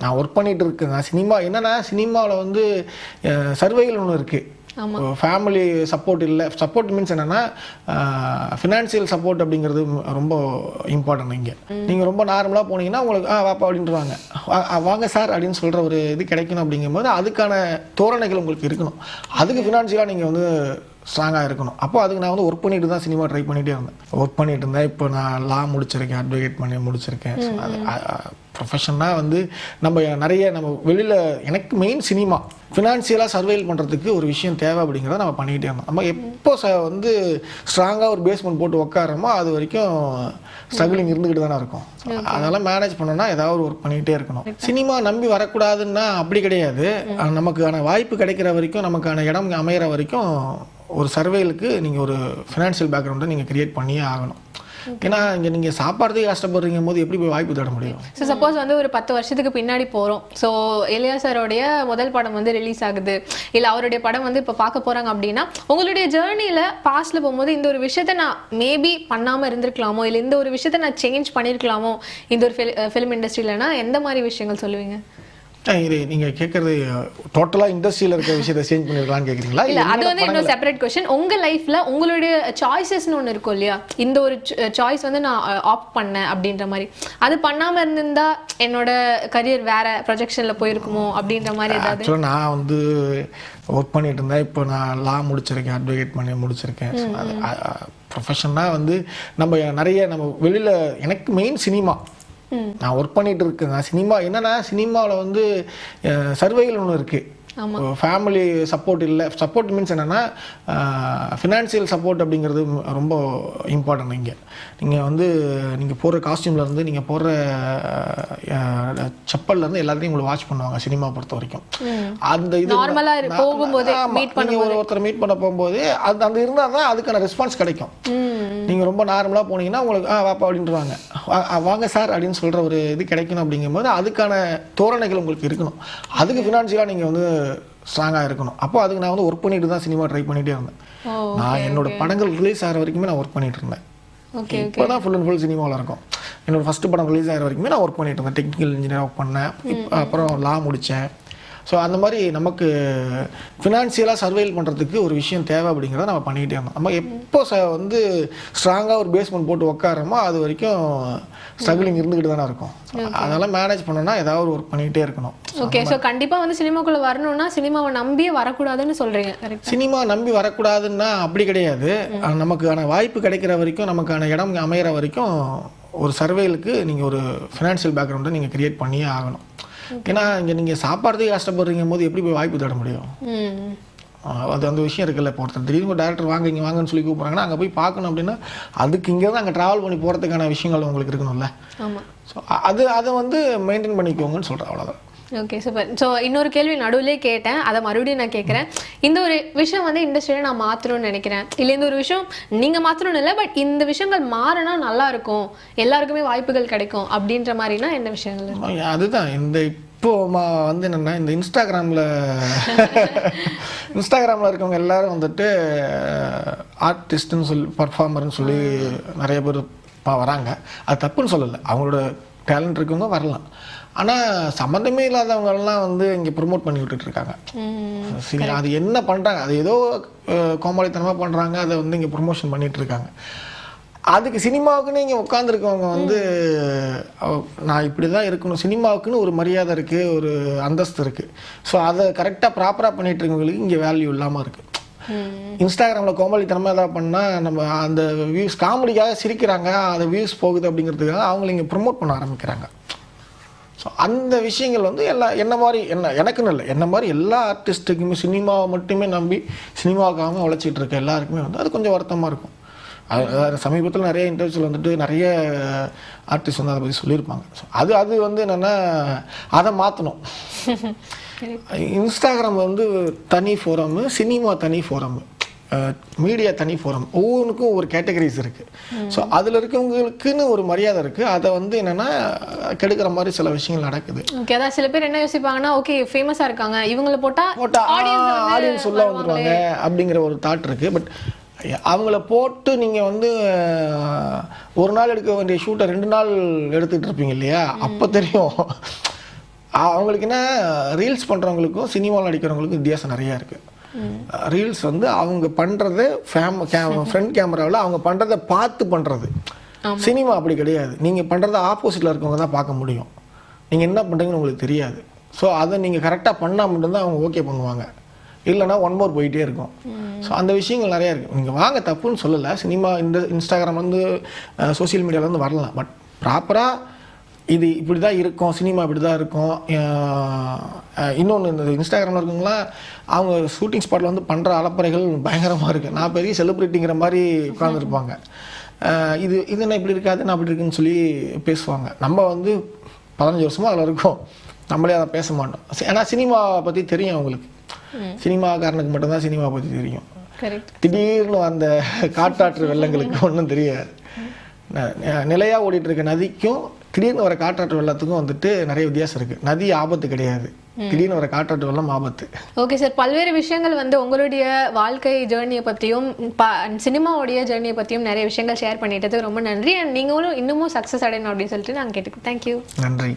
நான் ஒர்க் பண்ணிட்டு இருக்கேங்க. சினிமா என்னன்னா சினிமாவில் வந்து சர்வைகள் ஒன்று இருக்குது. ஃபேமிலி சப்போர்ட் இல்லை. சப்போர்ட் மீன்ஸ் என்னென்னா ஃபினான்ஷியல் சப்போர்ட் அப்படிங்கிறது ரொம்ப இம்பார்ட்டன்ட். இங்கே நீங்கள் ரொம்ப நார்மலாக போனீங்கன்னா உங்களுக்கு வாப்பா அப்படின்ட்டுருவாங்க, வாங்க சார் அப்படின்னு சொல்கிற ஒரு இது கிடைக்கணும். அப்படிங்கும்போது அதுக்கான தோரணைகள் உங்களுக்கு இருக்கணும். அதுக்கு ஃபினான்ஷியலாக நீங்கள் வந்து ஸ்ட்ராங்காக இருக்கணும். அப்போ அதுக்கு நான் வந்து ஒர்க் பண்ணிட்டு தான் சினிமா ட்ரை பண்ணிகிட்டே இருந்தேன். ஒர்க் பண்ணிட்டு இருந்தேன். இப்போ நான் லா முடிச்சிருக்கேன், அட்வொகேட் பண்ணி முடிச்சிருக்கேன். அது ப்ரொஃபஷனாக வந்து நம்ம வெளியில் எனக்கு மெயின் சினிமா ஃபினான்ஷியலாக சர்வைல் பண்ணுறதுக்கு ஒரு விஷயம் தேவை அப்படிங்கிறத நம்ம பண்ணிக்கிட்டே இருந்தோம். நம்ம எப்போ வந்து ஸ்ட்ராங்காக ஒரு பேஸ்மெண்ட் போட்டு உட்காரமோ அது வரைக்கும் ஸ்ட்ரகிளிங் இருந்துக்கிட்டு தானே இருக்கும். அதெல்லாம் மேனேஜ் பண்ணோன்னா ஏதாவது ஒரு ஒர்க் பண்ணிக்கிட்டே இருக்கணும். சினிமா நம்பி வரக்கூடாதுன்னா அப்படி கிடையாது. நமக்கான வாய்ப்பு கிடைக்கிற வரைக்கும், நமக்கான இடம் அமைகிற வரைக்கும் ஒரு சர்வேலுக்கு நீங்கள் ஒரு ஃபினான்ஷியல் பேக்ரவுண்டை நீங்கள் கிரியேட் பண்ணியே ஆகணும். ஏன்னா இங்கே நீங்கள் சாப்பாடுறதுக்கு கஷ்டப்படுறீங்க போது எப்படி போய் வாய்ப்பு தேட முடியும்? ஸோ சப்போஸ் வந்து ஒரு 10 வருஷத்துக்கு பின்னாடி போகிறோம். ஸோ எலியா சாரோடைய முதல் படம் வந்து ரிலீஸ் ஆகுது, இல்லை அவருடைய படம் வந்து இப்போ பார்க்க போகிறாங்க அப்படின்னா, உங்களுடைய ஜேர்னியில் பாஸ்ட்டில் போகும்போது இந்த ஒரு விஷயத்த நான் மேபி பண்ணாமல் இருந்திருக்கலாமோ, இல்லை இந்த ஒரு விஷயத்த நான் சேஞ்ச் பண்ணியிருக்கலாமோ இந்த ஒரு ஃபிலிம் இண்டஸ்ட்ரியிலனா எந்த மாதிரி விஷயங்கள் சொல்லுவீங்க? இது நீங்கள் கேட்குறது டோட்டலாக இண்டஸ்ட்ரியில் இருக்கிற விஷயத்தை சேஞ்ச் பண்ணிருக்கலாம்னு கேட்குறீங்களா? இல்லை, அது வந்து இன்னும் செப்பரேட் கொஸ்டின். உங்கள் லைஃப்பில் உங்களுடைய சாய்ஸஸ்ன்னு ஒன்று இருக்கும் இல்லையா, இந்த ஒரு சாய்ஸ் வந்து நான் ஆப்ட் பண்ணேன் அப்படின்ற மாதிரி, அது பண்ணாமல் இருந்திருந்தா என்னோட கரியர் வேற ப்ரொஜெக்ஷனில் போயிருக்குமோ அப்படின்ற மாதிரி ஏதாவது? ஆக்சுவலாக நான் வந்து ஒர்க் பண்ணிட்டு இருந்தேன். இப்போ நான் லா முடிச்சிருக்கேன், அட்வொகேட் பண்ணி முடிச்சிருக்கேன். ப்ரொஃபஷனாக வந்து நம்ம வெளியில் எனக்கு மெயின் சினிமா. நான் ஒர்க் பண்ணிட்டு இருக்கேங்க. சினிமா என்னன்னா சினிமாவில் வந்து சர்வைகள் ஒன்று இருக்குது. ஃபேமிலி சப்போர்ட் இல்லை. சப்போர்ட் மீன்ஸ் என்னென்னா ஃபினான்ஷியல் சப்போர்ட் அப்படிங்கிறது ரொம்ப இம்பார்ட்டன்ட். இங்கே நீங்கள் போடுற காஸ்டியூம்லேருந்து நீங்கள் போடுற செப்பல்லேருந்து எல்லாத்தையும் உங்களுக்கு வாட்ச் பண்ணுவாங்க சினிமா பொறுத்த வரைக்கும். அந்த இது ஒருத்தர் மீட் பண்ண போகும்போது அந்த இருந்தால் தான் அதுக்கான ரெஸ்பான்ஸ் கிடைக்கும். நீங்கள் ரொம்ப நார்மலாக போனீங்கன்னா உங்களுக்கு வாப்பா அப்படின்ட்டுருவாங்க, வாங்க சார் அப்படின்னு சொல்கிற ஒரு இது கிடைக்கணும். அப்படிங்கும்போது அதுக்கான தோரணைகள் உங்களுக்கு இருக்கணும். அதுக்கு ஃபினான்ஷியலாக நீங்கள் வந்து ஸ்ட்ராங்காக இருக்கணும். அப்போ அதுக்கு நான் வந்து ஒர்க் பண்ணிட்டு தான் சினிமா ட்ரை பண்ணிகிட்டே இருந்தேன். நான் என்னோட படங்கள் ரிலீஸ் ஆகிற வரைக்குமே நான் ஒர்க் பண்ணிட்டு இருந்தேன். இப்போ தான் ஃபுல் அண்ட் ஃபுல் சினிமாவில் இருக்கும். என்னோடய ஃபஸ்ட்டு படம் ரிலீஸ் ஆகிற வரைக்குமே நான் ஒர்க் பண்ணிட்டு இருந்தேன். டெக்னிக்கல் இன்ஜினியர் ஒர்க் பண்ணேன். அப்புறம் லா முடித்தேன். ஸோ அந்த மாதிரி நமக்கு ஃபினான்ஷியலாக சர்வைல் பண்ணுறதுக்கு ஒரு விஷயம் தேவை அப்படிங்கிறத நம்ம பண்ணிக்கிட்டே இருந்தோம். நம்ம எப்போ வந்து ஸ்ட்ராங்காக ஒரு பேஸ்மெண்ட் போட்டு உட்காரமோ அது வரைக்கும் ஸ்ட்ரகிளிங் இருந்துக்கிட்டு தானே இருக்கும். அதெல்லாம் மேனேஜ் பண்ணோன்னா ஏதாவது ஒரு ஒர்க் பண்ணிகிட்டே இருக்கணும். ஓகே, ஸோ கண்டிப்பாக வந்து சினிமாக்குள்ளே வரணும்னா சினிமாவை நம்பியே வரக்கூடாதுன்னு சொல்கிறீங்க? சினிமா நம்பி வரக்கூடாதுன்னா அப்படி கிடையாது. நமக்கான வாய்ப்பு கிடைக்கிற வரைக்கும், நமக்கான இடம் அமைகிற வரைக்கும் ஒரு சர்வேலுக்கு நீங்கள் ஒரு ஃபினான்ஷியல் பேக்ரவுண்டை நீங்கள் கிரியேட் பண்ணியே ஆகணும். ஏன்னா இங்கே நீங்கள் சாப்பாடுறதுக்கு கஷ்டப்படுறீங்க போது எப்படி போய் வாய்ப்பு தேட முடியும்? அது அந்த விஷயம் இருக்குல்ல. இப்போ ஒருத்தர் திடீர்னு டேரக்டர் வாங்க இங்கே வாங்கன்னு சொல்லி கூப்பிட்றாங்கன்னா அங்கே போய் பார்க்கணும் அப்படின்னா அதுக்கு இங்கேருந்து அங்கே ட்ராவல் பண்ணி போகிறதுக்கான விஷயங்கள் உங்களுக்கு இருக்கணும்ல. ஸோ அதை வந்து மெயின்டைன் பண்ணிக்கோங்கன்னு சொல்கிறேன், அவ்வளோதான். Okay, super. ஸோ இன்னொரு கேள்வி நடுவிலே கேட்டேன், அதை மறுபடியும் நான் கேட்குறேன். இந்த ஒரு விஷயம் வந்து இண்டஸ்ட்ரியில் நான் மாற்றணும்னு நினைக்கிறேன், இல்லை இந்த ஒரு விஷயம் நீங்கள் மாற்றணும்னு இல்லை, பட் இந்த விஷயங்கள் மாறினா நல்லா இருக்கும், எல்லாருக்குமே வாய்ப்புகள் கிடைக்கும் அப்படின்ற மாதிரினா என்ன விஷயங்கள்? அதுதான் இந்த இப்போ வந்து என்னென்னா இந்த இன்ஸ்டாகிராமில் இருக்கவங்க எல்லாரும் வந்துட்டு ஆர்டிஸ்ட்டுன்னு சொல்லி பர்ஃபார்மர்னு சொல்லி நிறைய பேர் வராங்க. அது தப்புன்னு சொல்லலை, அவங்களோட டேலண்ட் இருக்கவங்க வரலாம். ஆனால் சம்மந்தமே இல்லாதவங்கெல்லாம் வந்து இங்கே ப்ரொமோட் பண்ணி விட்டுட்ருக்காங்க. சரி, அது என்ன பண்ணுறாங்க, அது ஏதோ கோமாளித்தனமாக பண்ணுறாங்க, அதை வந்து இங்கே ப்ரொமோஷன் பண்ணிகிட்ருக்காங்க. அதுக்கு சினிமாவுக்குன்னு இங்கே உட்காந்துருக்கவங்க வந்து நான் இப்படி தான் இருக்கணும், சினிமாவுக்குன்னு ஒரு மரியாதை இருக்குது, ஒரு அந்தஸ்து இருக்குது. ஸோ அதை கரெக்டாக ப்ராப்பராக பண்ணிகிட்டு இருக்கவங்களுக்கு இங்கே வேல்யூ இல்லாமல் இருக்குது. இன்ஸ்டாகிராமில் கோமாளித்தனமாக எதாவது பண்ணால் நம்ம அந்த வியூஸ் காமெடிக்காக சிரிக்கிறாங்க, அந்த வியூஸ் போகுது அப்படிங்கிறதுக்காக அவங்கள இங்கே ப்ரொமோட் பண்ண ஆரம்பிக்கிறாங்க. ஸோ அந்த விஷயங்கள் வந்து எனக்குன்னு இல்லை, என்ன மாதிரி எல்லா ஆர்டிஸ்ட்டுக்குமே சினிமாவை மட்டுமே நம்பி சினிமாவுக்காக உழைச்சிட்டு இருக்க எல்லாருக்குமே வந்து அது கொஞ்சம் வருத்தமாக இருக்கும். அது சமீபத்தில் நிறைய இன்டர்வியூஸில் வந்துட்டு நிறைய ஆர்டிஸ்ட் வந்து அதை பற்றி சொல்லியிருப்பாங்க. ஸோ அது வந்து என்னென்னா அதை மாற்றணும். இன்ஸ்டாகிராம் வந்து தனி ஃபோரம், சினிமா தனி ஃபோரம், மீடியா தனி ஃபோரம், ஒவ்வொன்றுக்கும் ஒரு கேட்டகரிஸ் இருக்குது. ஸோ அதில் இருக்கவங்களுக்குன்னு ஒரு மரியாதை இருக்குது. அதை வந்து என்னென்னா கெடுக்கிற மாதிரி சில விஷயங்கள் நடக்குது. ஓகே, அதான் சில பேர் என்ன யோசிப்பாங்கன்னா, ஓகே ஃபேமஸாக இருக்காங்க, இவங்களை போட்டால் ஆடியன்ஸ் உள்ள வந்துடுவாங்க அப்படிங்கிற ஒரு தாட் இருக்குது. பட் அவங்கள போட்டு நீங்கள் வந்து ஒரு நாள் எடுக்க வேண்டிய ஷூட்டை 2 நாள் எடுத்துகிட்டு இருப்பீங்க இல்லையா, அப்போ தெரியும் அவங்களுக்கு என்ன, ரீல்ஸ் பண்ணுறவங்களுக்கும் சினிமாவில் நடிக்கிறவங்களுக்கும் வித்தியாசம் நிறையா இருக்குது. ரீல்ஸ் வந்து அவங்க பண்ணுறது ஃப்ரண்ட் கேமராவில் அவங்க பண்ணுறதை பார்த்து பண்ணுறது. சினிமா அப்படி கிடையாது. நீங்கள் பண்ணுறத ஆப்போசிட்டில் இருக்கவங்க தான் பார்க்க முடியும். நீங்கள் என்ன பண்ணுறீங்கன்னு உங்களுக்கு தெரியாது. ஸோ அதை நீங்கள் கரெக்டாக பண்ணால் மட்டும்தான் அவங்க ஓகே பண்ணுவாங்க. இல்லைனா ஒன் மோர் போயிட்டே இருக்கும். ஸோ அந்த விஷயங்கள் நிறையா இருக்குது. நீங்கள் வாங்க, தப்புன்னு சொல்லலை. சினிமா இன்ஸ்டாகிராம் வந்து சோசியல் மீடியாவில் வந்து வரலாம். பட் ப்ராப்பராக இது இப்படி தான் இருக்கும், சினிமா இப்படி தான் இருக்கும். இன்னொன்று, இந்த இன்ஸ்டாகிராமில் இருக்கவங்களாம் அவங்க ஷூட்டிங் ஸ்பாட்டில் வந்து பண்ணுற அலப்பறைகள் பயங்கரமாக இருக்குது. நான் பெரிய செலிப்ரிட்டிங்கிற மாதிரி உட்காந்துருப்பாங்க. இது என்ன இப்படி இருக்காது, நான் அப்படி இருக்குன்னு சொல்லி பேசுவாங்க. நம்ம வந்து 15 வருஷமாக அதில் இருக்கோம், நம்மளே அதை பேச மாட்டோம். ஏன்னா சினிமாவை பற்றி தெரியும் அவங்களுக்கு. சினிமாக்காரனுக்கு மட்டும்தான் சினிமாவை பற்றி தெரியும். திடீர்னு அந்த காட்டாற்று வெள்ளங்களுக்கு ஒன்றும் தெரியாது. நிலையாக ஓடிட்டு இருக்க நதிக்கும் திடீர்னு வர காட்டாற்று வெள்ளத்துக்கும் வந்துட்டு நிறைய வித்தியாசம் இருக்குது. நதி ஆபத்து கிடையாது, திடீர்னு வர காட்டாற்று வெள்ளம் ஆபத்து. ஓகே சார், பல்வேறு விஷயங்கள் வந்து உங்களுடைய வாழ்க்கை ஜேர்னியை பற்றியும் சினிமாவுடைய ஜேர்னியை பற்றியும் நிறைய விஷயங்கள் ஷேர் பண்ணிட்டதுக்கு ரொம்ப நன்றி. அண்ட் நீங்களும் இன்னமும் சக்ஸஸ் அடையணும் அப்படின்னு சொல்லிட்டு நாங்கள் கேட்டுக்கோம். தேங்க்யூ. நன்றி.